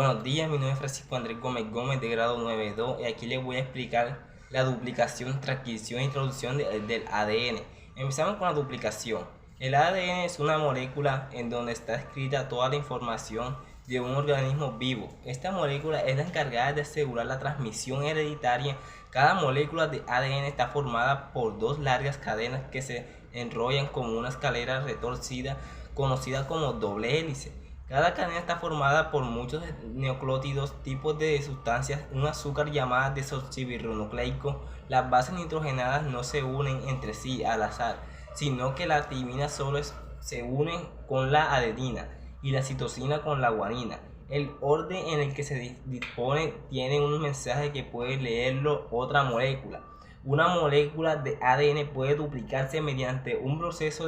Buenos días, mi nombre es Francisco Andrés Gómez Gómez de grado 9.2 y aquí les voy a explicar la duplicación, transcripción e introducción del ADN. Empezamos con la duplicación. El ADN es una molécula en donde está escrita toda la información de un organismo vivo. Esta molécula es la encargada de asegurar la transmisión hereditaria. Cada molécula de ADN está formada por dos largas cadenas que se enrollan como una escalera retorcida conocida como doble hélice. Cada cadena está formada por muchos nucleótidos, tipos de sustancias, un azúcar llamada desoxirribonucleico. Las bases nitrogenadas no se unen entre sí al azar, sino que la timina solo se unen con la adenina y la citosina con la guanina. El orden en el que se dispone tiene un mensaje que puede leerlo otra molécula. Una molécula de ADN puede duplicarse mediante un proceso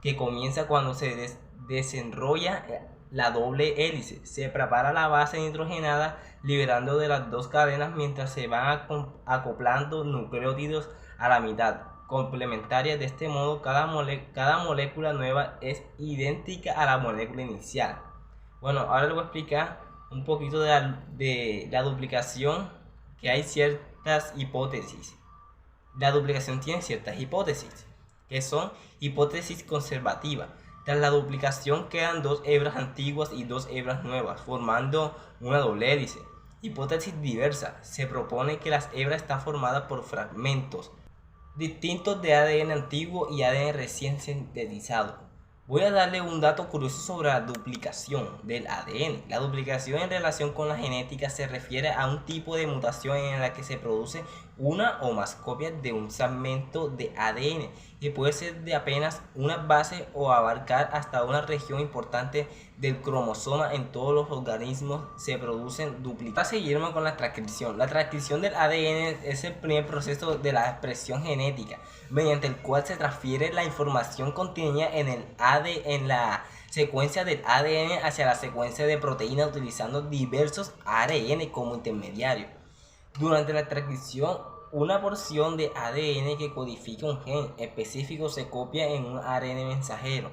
que comienza cuando se desenrolla la doble hélice. Se prepara la base nitrogenada liberando de las dos cadenas mientras se van acoplando nucleótidos a la mitad complementarias. De este modo cada molécula nueva es idéntica a la molécula inicial. Bueno, ahora les voy a explicar un poquito de la duplicación, que hay ciertas hipótesis. La duplicación tiene ciertas hipótesis, que son hipótesis conservativa. Tras la duplicación quedan dos hebras antiguas y dos hebras nuevas, formando una doble hélice. Hipótesis diversa. Se propone que las hebras están formadas por fragmentos distintos de ADN antiguo y ADN recién sintetizado. Voy a darle un dato curioso sobre la duplicación del ADN. La duplicación en relación con la genética se refiere a un tipo de mutación en la que se produce una o más copias de un segmento de ADN, que puede ser de apenas una base o abarcar hasta una región importante del cromosoma. En todos los organismos se producen duplicaciones. Para seguirme con la transcripción. La transcripción del ADN es el primer proceso de la expresión genética, mediante el cual se transfiere la información contenida en la secuencia del ADN hacia la secuencia de proteínas utilizando diversos ARN como intermediario. Durante la transcripción, una porción de ADN que codifica un gen específico se copia en un ARN mensajero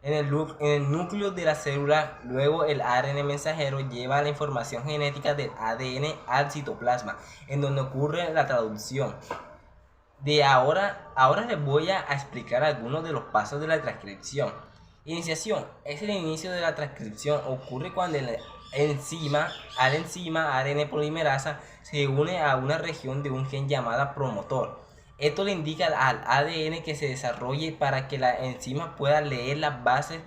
en el núcleo de la célula. Luego el ARN mensajero lleva la información genética del ADN al citoplasma, en donde ocurre la traducción. Ahora les voy a explicar algunos de los pasos de la transcripción. Iniciación. Es el inicio de la transcripción. Ocurre cuando el enzima ARN polimerasa se une a una región de un gen llamada promotor. Esto le indica al ADN que se desarrolle para que la enzima pueda leer las bases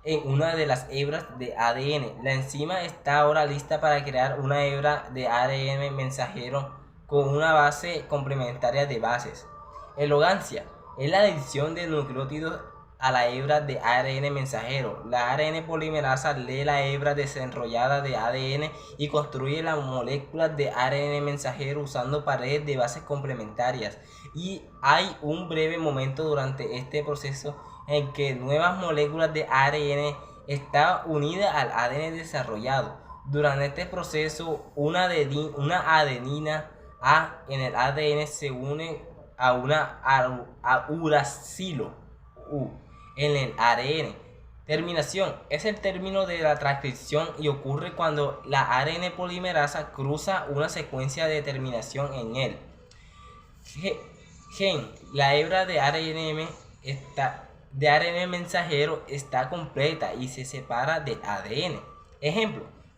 en una de las hebras de ADN. La enzima está ahora lista para crear una hebra de ARN mensajero con una base complementaria de bases. Elogancia es la adición de nucleótidos a la hebra de ARN mensajero. La ARN polimerasa lee la hebra desenrollada de ADN y construye las moléculas de ARN mensajero usando paredes de bases complementarias. Y hay un breve momento durante este proceso en que nuevas moléculas de ARN están unidas al ADN desarrollado. Durante este proceso, una adenina A en el ADN se une a una uracilo U en el ARN. Terminación es el término de la transcripción y ocurre cuando la ARN polimerasa cruza una secuencia de terminación en él. Gen. La hebra de ARN mensajero está completa y se separa del ADN.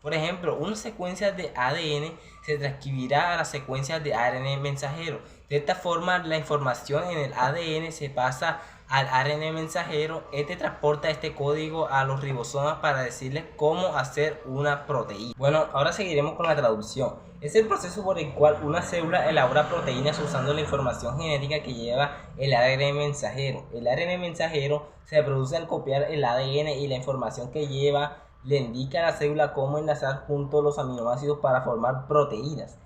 Por ejemplo, una secuencia de ADN se transcribirá a la secuencia de ARN mensajero. De esta forma, la información en el ADN se pasa al ARN mensajero. Este transporta este código a los ribosomas para decirles cómo hacer una proteína. Bueno, ahora seguiremos con la traducción. Es el proceso por el cual una célula elabora proteínas usando la información genética que lleva el ARN mensajero. El ARN mensajero se produce al copiar el ADN y la información que lleva le indica a la célula cómo enlazar juntos los aminoácidos para formar proteínas.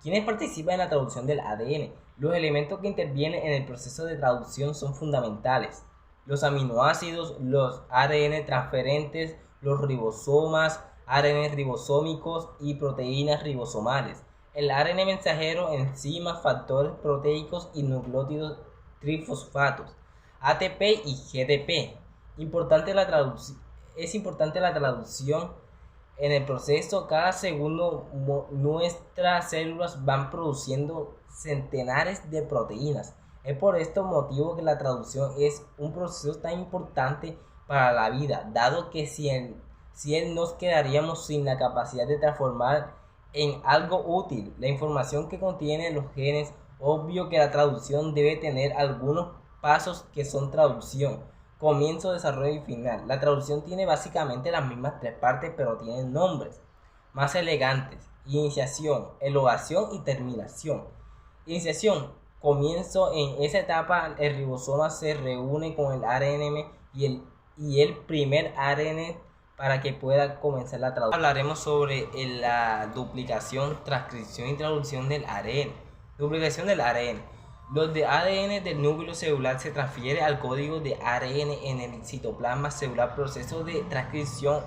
¿Quiénes participan en la traducción del ADN? Los elementos que intervienen en el proceso de traducción son fundamentales: los aminoácidos, los ARN transferentes, los ribosomas, ARN ribosómicos y proteínas ribosomales. El ARN mensajero, enzimas, factores proteicos y nucleótidos trifosfatos, ATP y GTP. Es importante la traducción En el proceso, cada segundo nuestras células van produciendo centenares de proteínas. Es por este motivo que la traducción es un proceso tan importante para la vida, dado que si él nos quedaríamos sin la capacidad de transformar en algo útil la información que contienen los genes. Obvio que la traducción debe tener algunos pasos que son traducción, comienzo, desarrollo y final. La traducción tiene básicamente las mismas tres partes, pero tienen nombres más elegantes: iniciación, elogación y terminación. Iniciación: comienzo. En esa etapa el ribosoma se reúne con el ARN y el primer ARN para que pueda comenzar la traducción. Hablaremos sobre la duplicación, transcripción y traducción del ARN. Duplicación del ARN. Los de ADN del núcleo celular se transfiere al código de ARN en el citoplasma celular. Proceso de transcripción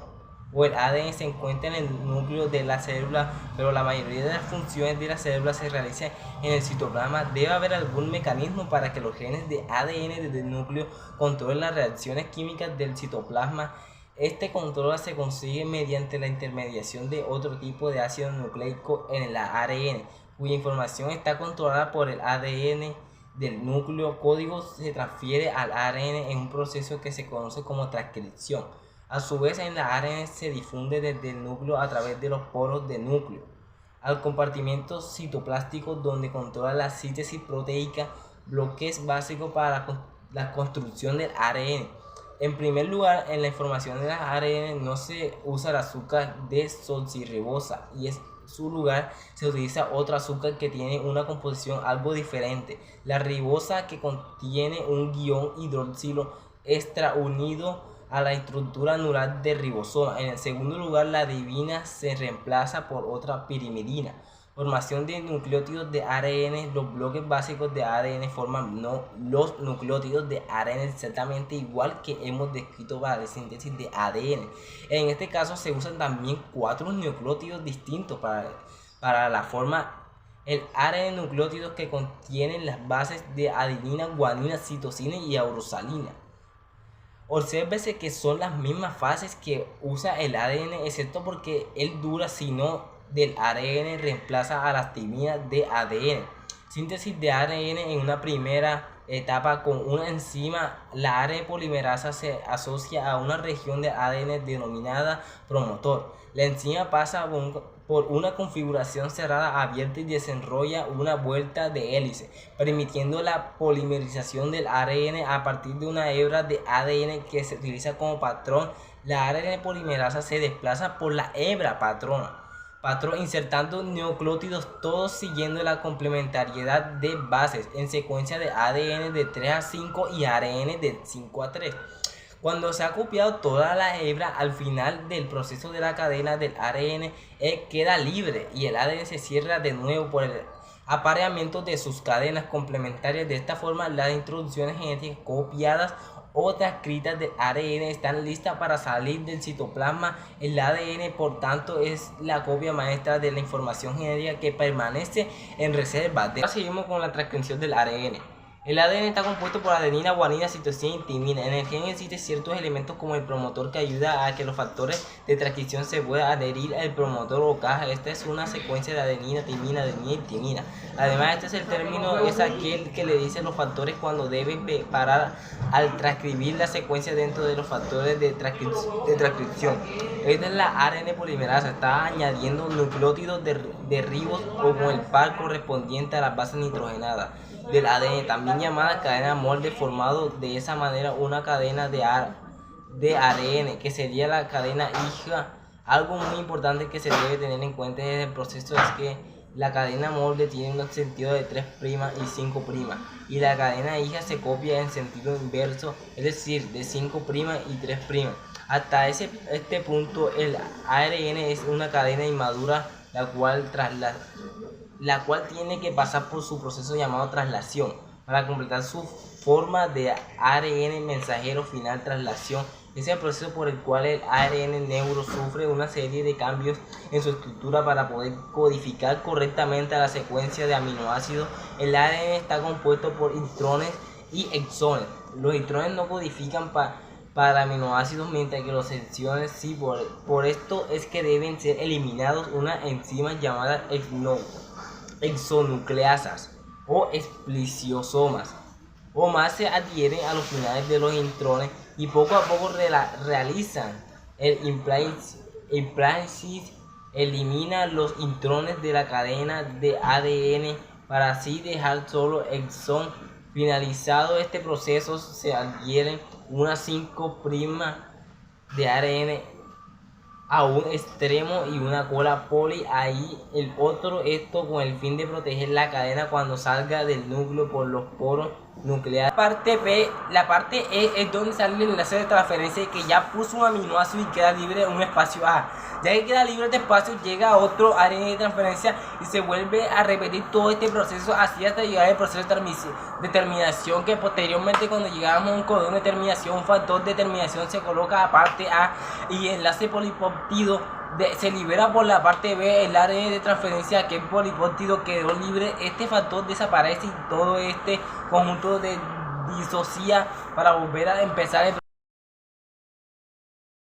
o el ADN se encuentra en el núcleo de la célula, pero la mayoría de las funciones de la célula se realizan en el citoplasma. Debe haber algún mecanismo para que los genes de ADN desde el núcleo controlen las reacciones químicas del citoplasma. Este control se consigue mediante la intermediación de otro tipo de ácido nucleico en el ARN, cuya información está controlada por el ADN del núcleo. Código se transfiere al ARN en un proceso que se conoce como transcripción. A su vez, en la ARN se difunde desde el núcleo a través de los poros del núcleo al compartimento citoplástico, donde controla la síntesis proteica, bloques básicos para la construcción del ARN. En primer lugar, en la información de las ARN no se usa el azúcar desoxirribosa y en su lugar se utiliza otro azúcar que tiene una composición algo diferente, la ribosa, que contiene un guión hidroxilo extra unido a la estructura anular del ribosoma. En el segundo lugar, la adenina se reemplaza por otra pirimidina. Formación de nucleótidos de ARN. Los bloques básicos de ADN forman los nucleótidos de ARN exactamente igual que hemos descrito para la síntesis de ADN. En este caso se usan también 4 nucleótidos distintos para la forma. El ARN nucleótidos que contienen las bases de adenina, guanina, citosina y aurosalina. Obsérvese que son las mismas fases que usa el ADN, excepto porque el dura sino del ARN reemplaza a las timinas de ADN. Síntesis de ARN en una primera etapa con una enzima. La ARN polimerasa se asocia a una región de ADN denominada promotor. La enzima pasa por una configuración cerrada abierta y desenrolla una vuelta de hélice, permitiendo la polimerización del ARN a partir de una hebra de ADN que se utiliza como patrón. La ARN polimerasa se desplaza por la hebra patrón insertando nucleótidos, todos siguiendo la complementariedad de bases en secuencia de ADN de 3 a 5 y ARN de 5 a 3. Cuando se ha copiado toda la hebra, al final del proceso de la cadena del ARN queda libre y el ADN se cierra de nuevo por el apareamiento de sus cadenas complementarias. De esta forma, las instrucciones genéticas copiadas o transcritas del ARN están listas para salir del citoplasma. El ADN, por tanto, es la copia maestra de la información genética que permanece en reserva. Ahora seguimos con la transcripción del ARN. El ADN está compuesto por adenina, guanina, citosina y timina. En el gen existen ciertos elementos como el promotor que ayuda a que los factores de transcripción se puedan adherir al promotor o caja. Esta es una secuencia de adenina, timina y timina. Además, este es el término, es aquel que le dice a los factores cuando deben parar al transcribir la secuencia dentro de los factores de transcripción. Esta es la ARN polimerasa, está añadiendo nucleótidos de ribos como el par correspondiente a las bases nitrogenadas del ADN, también llamada cadena molde, formado de esa manera una cadena de ARN que sería la cadena hija. Algo muy importante que se debe tener en cuenta en el proceso es que la cadena molde tiene un sentido de 3' y 5' y la cadena hija se copia en sentido inverso, es decir, de 5' y 3'. Hasta este punto el ARN es una cadena inmadura la cual tiene que pasar por su proceso llamado traslación para completar su forma de ARN mensajero final. Traslación es el proceso por el cual el ARN neuro sufre una serie de cambios en su estructura para poder codificar correctamente a la secuencia de aminoácidos. El ARN está compuesto por intrones y exones. Los intrones no codifican para aminoácidos, mientras que los exones sí. Por esto es que deben ser eliminados unas enzimas llamadas exonucleasas o esplisiosomas, o más se adhieren a los finales de los intrones y poco a poco realizan el implansis, elimina los intrones de la cadena de ADN para así dejar solo exón. Finalizado este proceso se adhieren unas 5' de ARN a un extremo y una cola poli ahí el otro, esto con el fin de proteger la cadena cuando salga del núcleo por los poros nucleares. La parte E es donde sale el enlace de transferencia y que ya puso un aminoácido y queda libre un espacio A. Ya que queda libre este espacio, llega a otro ARN de transferencia y se vuelve a repetir todo este proceso así hasta llegar al proceso de terminación, que posteriormente cuando llegamos a un codón de terminación, un factor de terminación se coloca a parte A y el enlace polipéptido se libera por la parte B. El ARN de transferencia, que el polipéptido quedó libre, este factor desaparece y todo este conjunto de disocia para volver a empezar el